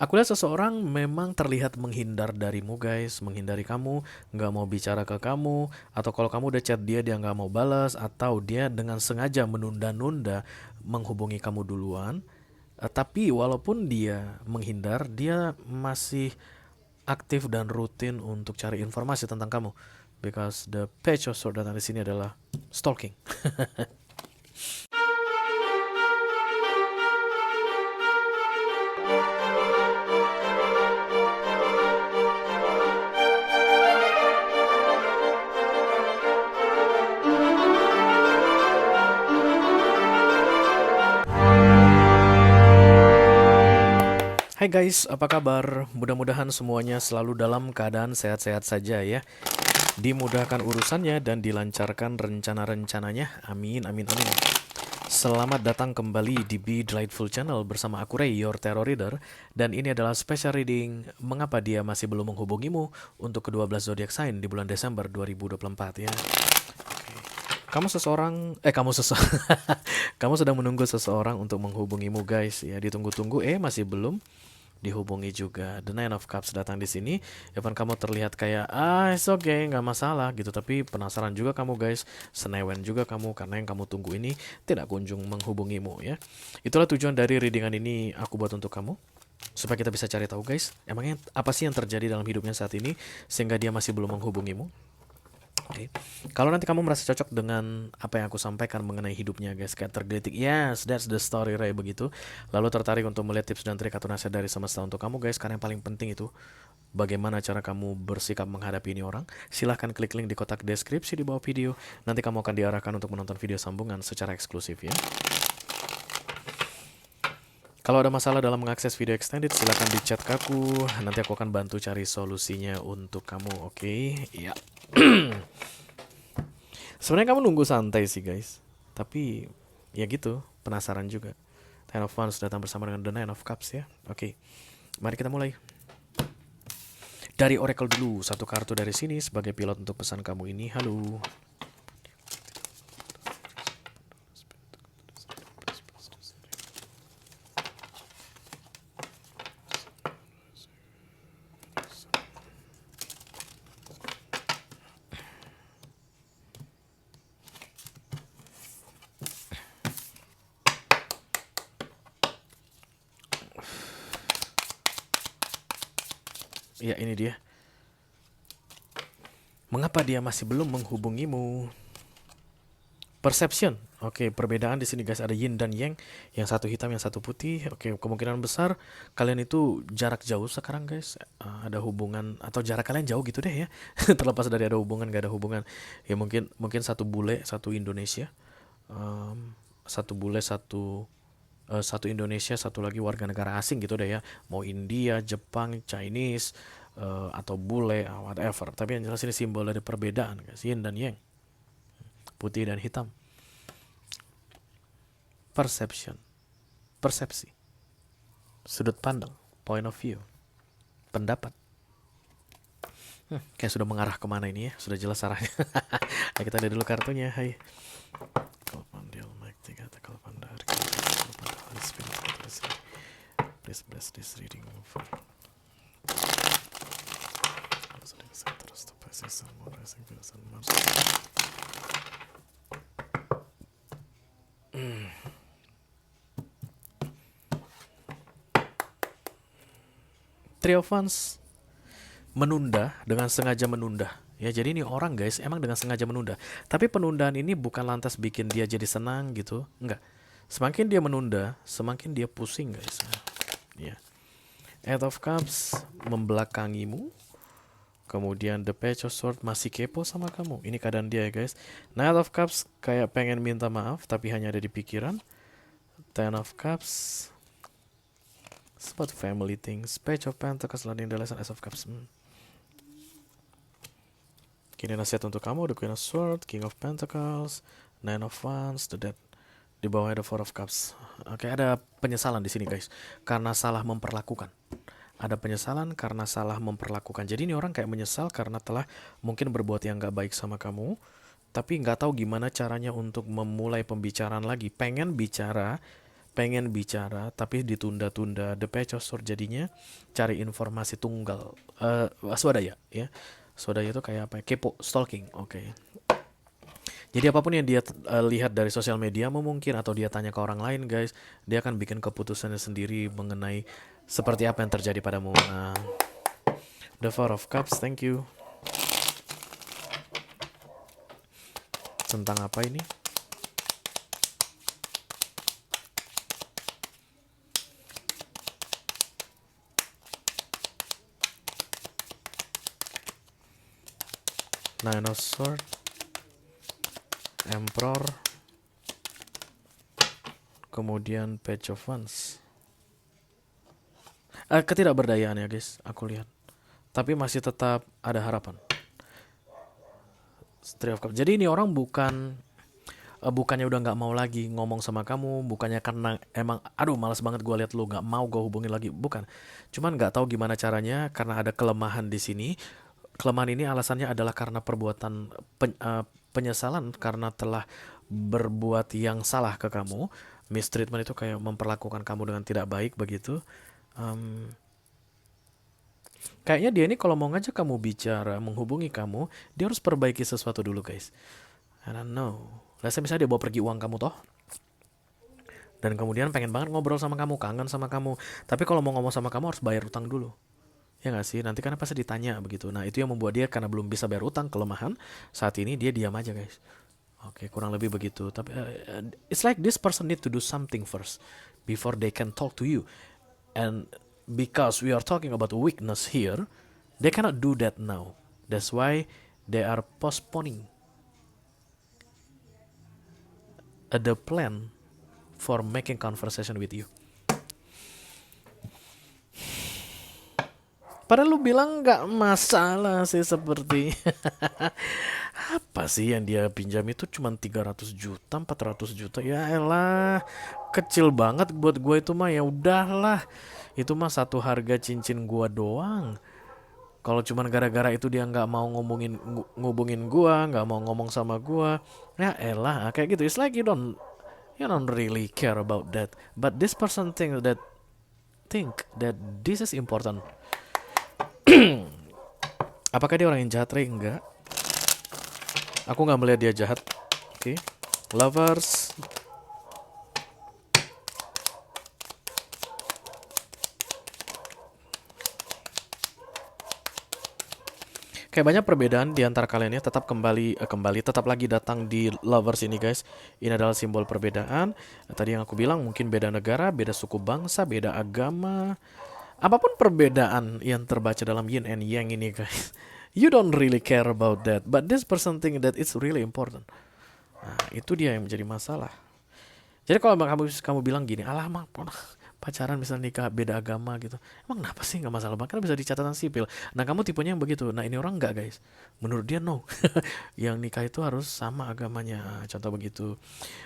Aku lihat seseorang memang terlihat menghindar darimu guys, menghindari kamu, nggak mau bicara ke kamu, atau kalau kamu udah chat dia, dia nggak mau balas, atau dia dengan sengaja menunda-nunda menghubungi kamu duluan. Tapi walaupun dia menghindar, dia masih aktif dan rutin untuk cari informasi tentang kamu. Because the page of sword datang di sini adalah stalking. Hai guys, apa kabar? Mudah-mudahan semuanya selalu dalam keadaan sehat-sehat saja ya. Dimudahkan urusannya dan dilancarkan rencana-rencananya. Amin, amin, amin. Selamat datang kembali di Be Delightful Channel bersama aku Ray, your Tarot Reader. Dan ini adalah special reading mengapa dia masih belum menghubungimu untuk ke-12 zodiak sign di bulan Desember 2024 ya. Kamu seseorang, kamu seseorang, kamu sedang menunggu seseorang untuk menghubungimu guys ya. Ditunggu-tunggu, masih belum dihubungi juga. The Nine of Cups datang di sini. Even kamu terlihat kayak it's okay, nggak masalah gitu. Tapi penasaran juga kamu guys, senewen juga kamu karena yang kamu tunggu ini tidak kunjung menghubungimu ya. Itulah tujuan dari readingan ini aku buat untuk kamu. Supaya kita bisa cari tahu guys, emangnya apa sih yang terjadi dalam hidupnya saat ini sehingga dia masih belum menghubungimu. Oke. Kalau nanti kamu merasa cocok dengan apa yang aku sampaikan mengenai hidupnya guys, kayak tergelitik, yes, that's the story Ray begitu. Lalu tertarik untuk melihat tips dan trik atau nasihat dari semesta untuk kamu guys, karena yang paling penting itu bagaimana cara kamu bersikap menghadapi ini orang. Silahkan klik link di kotak deskripsi di bawah video. Nanti kamu akan diarahkan untuk menonton video sambungan secara eksklusif ya. Kalau ada masalah dalam mengakses video extended, silahkan di chat ke aku. Nanti aku akan bantu cari solusinya untuk kamu, oke? Iya. Sebenarnya kamu nunggu santai sih guys. Tapi ya gitu, penasaran juga. Ten of Wands datang bersama dengan The Nine of Cups ya. Oke, mari kita mulai. Dari Oracle dulu, satu kartu dari sini sebagai pilot untuk pesan kamu ini. Halo. Ya ini dia. Mengapa dia masih belum menghubungimu? Perception. Oke, perbedaan di sini guys ada yin dan yang. Yang satu hitam, yang satu putih. Oke, kemungkinan besar kalian itu jarak jauh sekarang guys. Ada hubungan atau jarak kalian jauh gitu deh ya. Terlepas dari ada hubungan gak ada hubungan. Ya mungkin mungkin satu bule, satu Indonesia. Satu bule, satu Indonesia, satu lagi warga negara asing gitu deh ya. Mau India, Jepang, Chinese, atau bule, whatever. Tapi yang jelas ini simbol dari perbedaan guys. Yin dan yang. Putih dan hitam. Perception. Persepsi. Sudut pandang. Point of view. Pendapat. Kayak sudah mengarah kemana ini ya. Sudah jelas arahnya. Nah, kita lihat dulu kartunya. Hai. Please bless this reading. Three of Wands menunda dengan sengaja menunda. Ya, jadi ini orang guys emang dengan sengaja menunda. Tapi penundaan ini bukan lantas bikin dia jadi senang gitu. Enggak. Semakin dia menunda, semakin dia pusing guys. Ya. Eight of Cups membelakangimu. Kemudian The Page of Swords masih kepo sama kamu. Ini keadaan dia ya guys. Knight of Cups kayak pengen minta maaf tapi hanya ada di pikiran. Ten of Cups it's about family things. Page of Pentacles landing the lesson. Ace of Cups. Kini nasihat untuk kamu. The Queen of Swords, King of Pentacles, Nine of Wands, The Death. Di bawahnya The Four of Cups. Oke, ada penyesalan di sini guys. Karena salah memperlakukan. Ada penyesalan karena salah memperlakukan. Jadi ini orang kayak menyesal karena telah mungkin berbuat yang gak baik sama kamu. Tapi gak tahu gimana caranya untuk memulai pembicaraan lagi. Pengen bicara, pengen bicara tapi ditunda-tunda. The pecosor jadinya cari informasi tunggal. Swadaya ya. Swadaya itu kayak apa ya? Kepo, stalking. Oke. Jadi apapun yang dia lihat dari sosial media mungkin atau dia tanya ke orang lain guys, dia akan bikin keputusannya sendiri mengenai seperti apa yang terjadi padamu. Nah, the Four of Cups, thank you. Tentang apa ini? Nine of Swords, Emperor, kemudian Page of Wands. Ketidakberdayaan ya guys, aku lihat. Tapi masih tetap ada harapan. Three of Cups. Jadi ini orang bukannya udah nggak mau lagi ngomong sama kamu, bukannya karena emang aduh malas banget gue lihat lu, nggak mau gue hubungin lagi, bukan. Cuman nggak tahu gimana caranya karena ada kelemahan di sini. Kelemahan ini alasannya adalah karena perbuatan penyesalan karena telah berbuat yang salah ke kamu. Mistreatment itu kayak memperlakukan kamu dengan tidak baik begitu. Kayaknya dia ini kalau mau ngajak kamu bicara, menghubungi kamu, dia harus perbaiki sesuatu dulu guys. I don't know. Misalnya dia bawa pergi uang kamu toh, dan kemudian pengen banget ngobrol sama kamu, kangen sama kamu. Tapi kalau mau ngomong sama kamu harus bayar utang dulu. Ya nggak sih? Nanti kan pasti ditanya begitu. Nah itu yang membuat dia karena belum bisa bayar utang, kelemahan. Saat ini dia diam aja guys. Oke, kurang lebih begitu. Tapi it's like this person need to do something first before they can talk to you. And because we are talking about weakness here, they cannot do that now. That's why they are postponing the plan for making conversation with you. Padahal lu bilang nggak masalah sih seperti apa sih yang dia pinjam itu cuma 300 juta, 400 juta. Ya elah, kecil banget buat gue itu mah, ya udahlah. Itu mah satu harga cincin gua doang. Kalau cuman gara-gara itu dia nggak mau ngubungin gua, nggak mau ngomong sama gua, ya elah kayak gitu. It's like you don't really care about that. But this person think that this is important. Apakah dia orang yang jahat, Ray? Enggak. Aku nggak melihat dia jahat. Oke. Lovers. Kayak banyak perbedaan di antara kalian ya, tetap tetap lagi datang di lovers ini guys. Ini adalah simbol perbedaan. Tadi yang aku bilang mungkin beda negara, beda suku bangsa, beda agama. Apapun perbedaan yang terbaca dalam yin and yang ini guys. You don't really care about that, but this person think that it's really important. Nah, itu dia yang menjadi masalah. Jadi kalau kamu bilang gini, alah mak pacaran misalnya nikah beda agama gitu, emang kenapa sih, nggak masalah banget kan bisa di catatan sipil. Nah kamu tipenya yang begitu. Nah ini orang nggak guys, menurut dia no. Yang nikah itu harus sama agamanya, contoh begitu.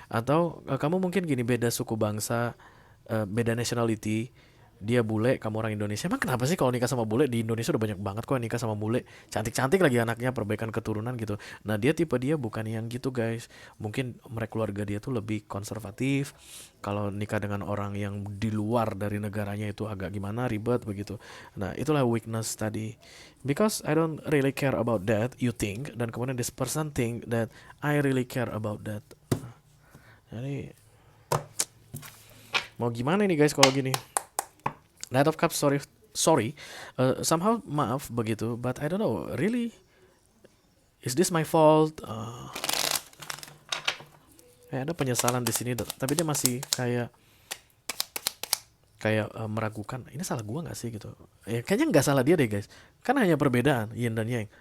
Atau kamu mungkin gini, beda suku bangsa, beda nationality. Dia bule, kamu orang Indonesia. Emang kenapa sih kalau nikah sama bule? Di Indonesia udah banyak banget kok yang nikah sama bule. Cantik-cantik lagi anaknya, perbaikan keturunan gitu. Nah dia tipe dia bukan yang gitu guys. Mungkin mereka keluarga dia tuh lebih konservatif. Kalau nikah dengan orang yang di luar dari negaranya itu agak gimana, ribet begitu. Nah itulah weakness tadi. Because I don't really care about that, you think. Dan kemudian this person think that I really care about that. Jadi mau gimana nih guys kalau gini? Knight of Cups, sorry, somehow maaf begitu, but I don't know, really, is this my fault? Ada penyesalan di sini, tapi dia masih kayak meragukan, ini salah gua nggak sih gitu? Ya kayaknya nggak salah dia deh guys, kan hanya perbedaan yin dan yang.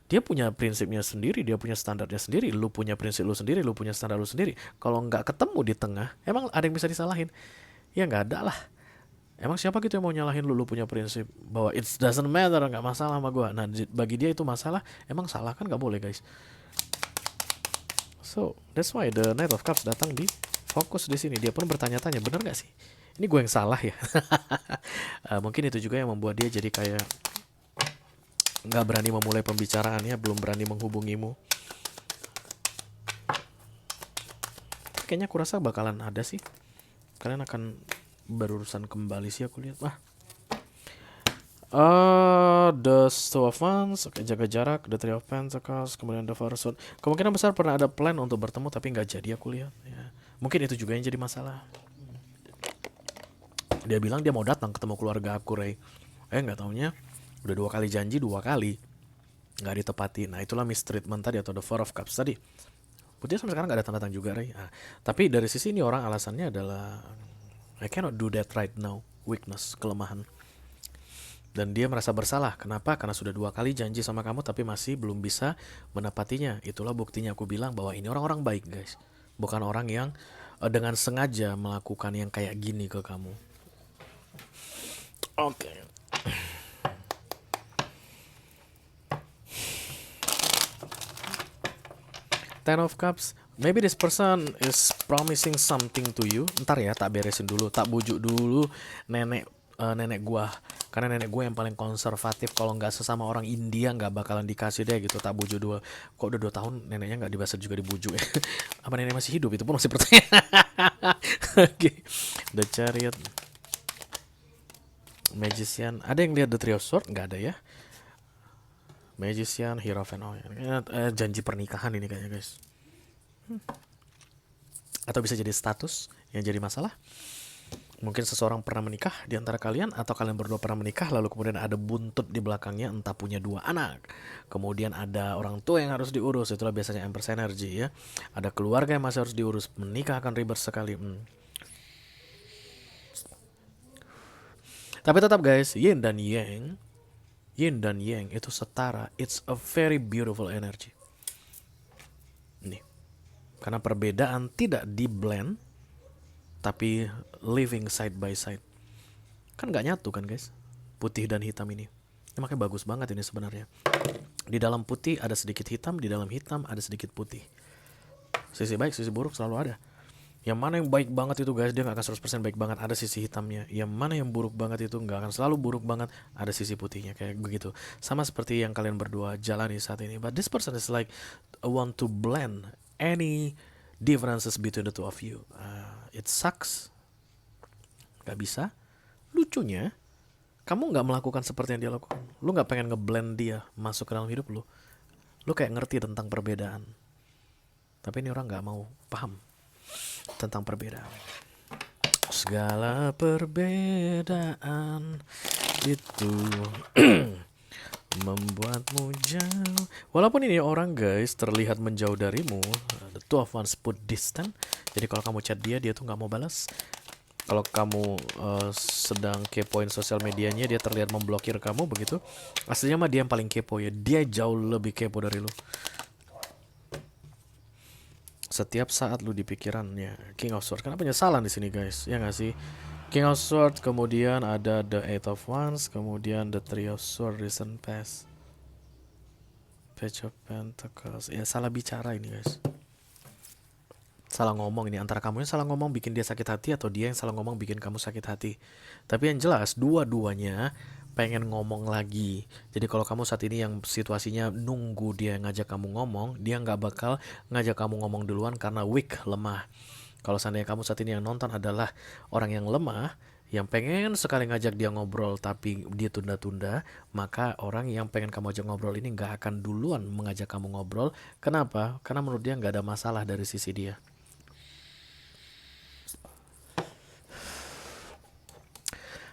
Dia punya prinsipnya sendiri, dia punya standarnya sendiri, lu punya prinsip lu sendiri, lu punya standar lu sendiri. Kalau nggak ketemu di tengah, emang ada yang bisa disalahin? Ya nggak ada lah. Emang siapa gitu yang mau nyalahin lu punya prinsip bahwa it doesn't matter, nggak masalah sama gue. Nah bagi dia itu masalah, emang salah kan nggak boleh guys. So that's why the Knight of Cups datang di fokus di sini. Dia pun bertanya-tanya, bener nggak sih? Ini gue yang salah ya? Mungkin itu juga yang membuat dia jadi kayak nggak berani memulai pembicaraannya, belum berani menghubungimu. Kayaknya aku rasa bakalan ada sih kalian akan berurusan kembali sih aku lihat. The Two of Wands, oke, jaga jarak. The Three of Pentacles, kemudian The Four of Swords. Kemungkinan besar pernah ada plan untuk bertemu tapi nggak jadi aku lihat. Ya. Mungkin itu juga yang jadi masalah. Dia bilang dia mau datang ketemu keluarga aku, Ray. Nggak taunya udah 2 kali janji, 2 kali nggak ditepati. Nah itulah mistreatment tadi atau The Four of Cups tadi. Putih sampai sekarang nggak datang-datang juga, Ray. Nah, tapi dari sisi ini orang alasannya adalah I cannot do that right now, weakness, kelemahan. Dan dia merasa bersalah. Kenapa? Karena sudah 2 kali janji sama kamu tapi masih belum bisa menepatinya. Itulah buktinya aku bilang bahwa ini orang-orang baik, guys. Bukan orang yang dengan sengaja melakukan yang kayak gini ke kamu. Oke. Ten of Cups. Maybe this person is promising something to you. Ntar ya, tak beresin dulu, tak bujuk dulu nenek gua. Karena nenek gue yang paling konservatif. Kalau nggak sesama orang India nggak bakalan dikasih deh gitu. Tak bujuk dua. Kok udah 2 tahun neneknya nggak dibahas juga dibujuk ya? Apa nenek masih hidup? Itu pun masih pertanyaan. Oke. The Chariot, Magician. Ada yang lihat The Three of Swords? Nggak ada ya. Magician, Hierophant. Oh, janji pernikahan ini kayaknya, guys. Atau bisa jadi status yang jadi masalah. Mungkin seseorang pernah menikah di antara kalian, atau kalian berdua pernah menikah lalu kemudian ada buntut di belakangnya, entah punya 2 anak, kemudian ada orang tua yang harus diurus. Itulah biasanya Empress Energy ya. Ada keluarga yang masih harus diurus. Menikah akan ribet sekali. Tapi tetap guys, yin dan yang itu setara. It's a very beautiful energy. Nih, karena perbedaan tidak di blend, tapi living side by side. Kan gak nyatu kan guys, putih dan hitam ini. Makanya bagus banget ini sebenarnya. Di dalam putih ada sedikit hitam, di dalam hitam ada sedikit putih. Sisi baik, sisi buruk selalu ada. Yang mana yang baik banget itu guys, dia gak akan 100% baik banget, ada sisi hitamnya. Yang mana yang buruk banget itu gak akan selalu buruk banget, ada sisi putihnya. Kayak begitu. Sama seperti yang kalian berdua jalani saat ini. But this person is like want to blend any differences between the two of you. It sucks. Gak bisa. Lucunya, kamu gak melakukan seperti yang dia lakukan. Lu gak pengen ngeblend dia masuk ke dalam hidup lu. Lu kayak ngerti tentang perbedaan. Tapi ini orang gak mau paham tentang perbedaan. Segala perbedaan itu membuatmu jauh. Walaupun ini orang guys terlihat menjauh darimu, the two of wands put distant. Jadi kalau kamu chat dia tuh gak mau balas. Kalau kamu sedang kepoin sosial medianya, dia terlihat memblokir kamu begitu. Aslinya mah dia yang paling kepo ya. Dia jauh lebih kepo dari lu. Setiap saat lu di pikirannya. King of Swords. Karena penyesalan di sini guys, ya nggak sih? King of Swords, kemudian ada the Eight of Wands, kemudian the Three of Swords, recent past, Page of Pentacles. Ya salah bicara ini guys. Salah ngomong ini, antara kamu yang salah ngomong bikin dia sakit hati, atau dia yang salah ngomong bikin kamu sakit hati. Tapi yang jelas dua-duanya pengen ngomong lagi. Jadi kalau kamu saat ini yang situasinya nunggu dia ngajak kamu ngomong, dia nggak bakal ngajak kamu ngomong duluan karena weak, lemah. Kalau seandainya kamu saat ini yang nonton adalah orang yang lemah, yang pengen sekali ngajak dia ngobrol tapi dia tunda-tunda, maka orang yang pengen kamu ajak ngobrol ini nggak akan duluan mengajak kamu ngobrol. Kenapa? Karena menurut dia nggak ada masalah dari sisi dia.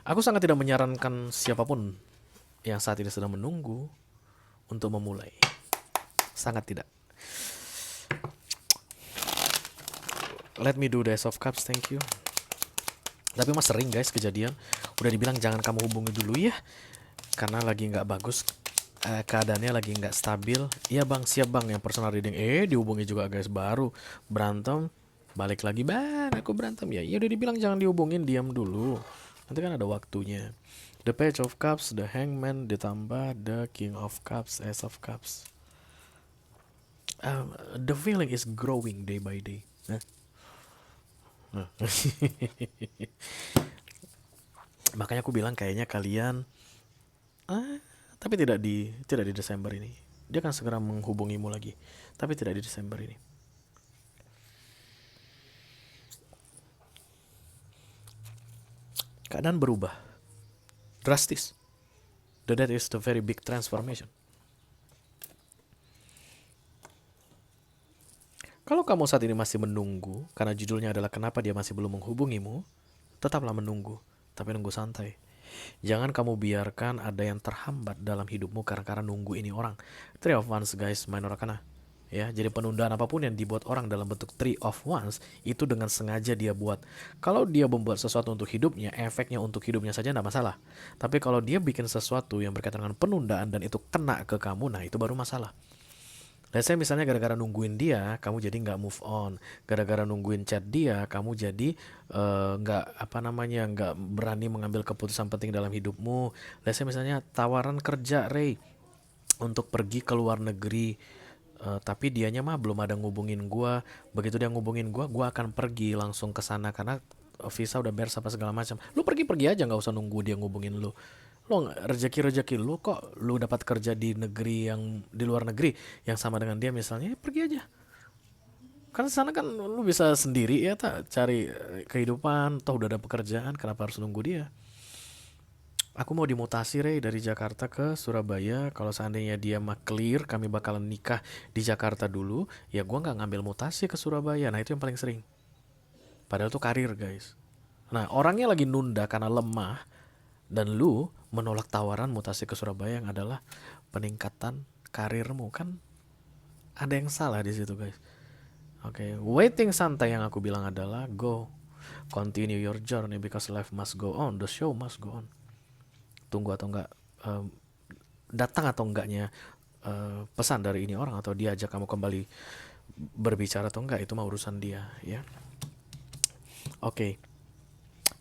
Aku sangat tidak menyarankan siapapun yang saat ini sedang menunggu untuk memulai. Sangat tidak. Let me do the Ace of Cups, thank you. Tapi mas sering guys kejadian. Udah dibilang jangan kamu hubungi dulu ya, karena lagi nggak bagus, keadaannya lagi nggak stabil. Iya bang, siap bang, yang personal reading. Dihubungi juga guys, baru berantem, balik lagi bang, aku berantem ya. Udah dibilang jangan dihubungin, diam dulu. Nanti kan ada waktunya. The Page of Cups, the Hangman, ditambah the King of Cups, Ace of Cups. The feeling is growing day by day. Makanya aku bilang kayaknya kalian, tapi tidak di Desember ini. Dia akan segera menghubungimu lagi, tapi tidak di Desember ini. Keadaan berubah drastis. That is the very big transformation. Kalau kamu saat ini masih menunggu, karena judulnya adalah kenapa dia masih belum menghubungimu, tetaplah menunggu, tapi nunggu santai. Jangan kamu biarkan ada yang terhambat dalam hidupmu karena nunggu ini orang. Three of Wands guys, minor arcana. Ya, jadi penundaan apapun yang dibuat orang dalam bentuk Three of Wands itu dengan sengaja dia buat. Kalau dia membuat sesuatu untuk hidupnya, efeknya untuk hidupnya saja tidak masalah. Tapi kalau dia bikin sesuatu yang berkaitan dengan penundaan dan itu kena ke kamu, nah itu baru masalah. Dan saya misalnya gara-gara nungguin dia, kamu jadi nggak move on. Gara-gara nungguin chat dia, kamu jadi nggak berani mengambil keputusan penting dalam hidupmu. Dan saya misalnya tawaran kerja, Ray, untuk pergi ke luar negeri. Tapi dianya mah belum ada ngubungin gua. Begitu dia ngubungin gua akan pergi langsung ke sana karena visa udah beres apa segala macam. Lu pergi aja, nggak usah nunggu dia ngubungin lu. Lo rezeki lu kok lu dapat kerja di negeri yang di luar negeri yang sama dengan dia misalnya, ya pergi aja. Karena sana kan lu bisa sendiri ya tak cari kehidupan, toh udah ada pekerjaan, kenapa harus nunggu dia? Aku mau dimutasi Rey dari Jakarta ke Surabaya. Kalau seandainya dia mah clear, kami bakalan nikah di Jakarta dulu. Ya gua nggak ngambil mutasi ke Surabaya. Nah itu yang paling sering. Padahal itu karir guys. Nah orangnya lagi nunda karena lemah. Dan lu menolak tawaran mutasi ke Surabaya yang adalah peningkatan karirmu. Kan ada yang salah di situ guys. Oke, waiting santai yang aku bilang adalah go. Continue your journey because life must go on. The show must go on. Tunggu atau enggak datang atau enggaknya pesan dari ini orang atau dia ajak kamu kembali berbicara atau enggak, itu mah urusan dia ya. Oke.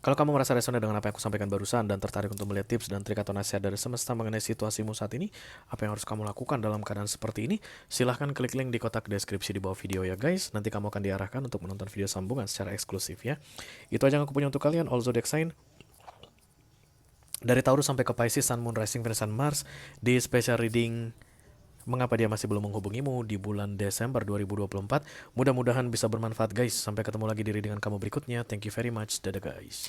Kalau kamu merasa resonate dengan apa yang aku sampaikan barusan dan tertarik untuk melihat tips dan trik atau nasihat dari semesta mengenai situasimu saat ini, apa yang harus kamu lakukan dalam keadaan seperti ini, silahkan klik link di kotak deskripsi di bawah video ya guys. Nanti kamu akan diarahkan untuk menonton video sambungan secara eksklusif ya. Itu aja yang aku punya untuk kalian, all zodiac sign. Dari Taurus sampai ke Pisces, Sun, Moon, Rising, Venus, dan Mars di special reading mengapa dia masih belum menghubungimu di bulan Desember 2024. Mudah-mudahan bisa bermanfaat guys. Sampai ketemu lagi di readingan kamu berikutnya. Thank you very much. Dadah guys.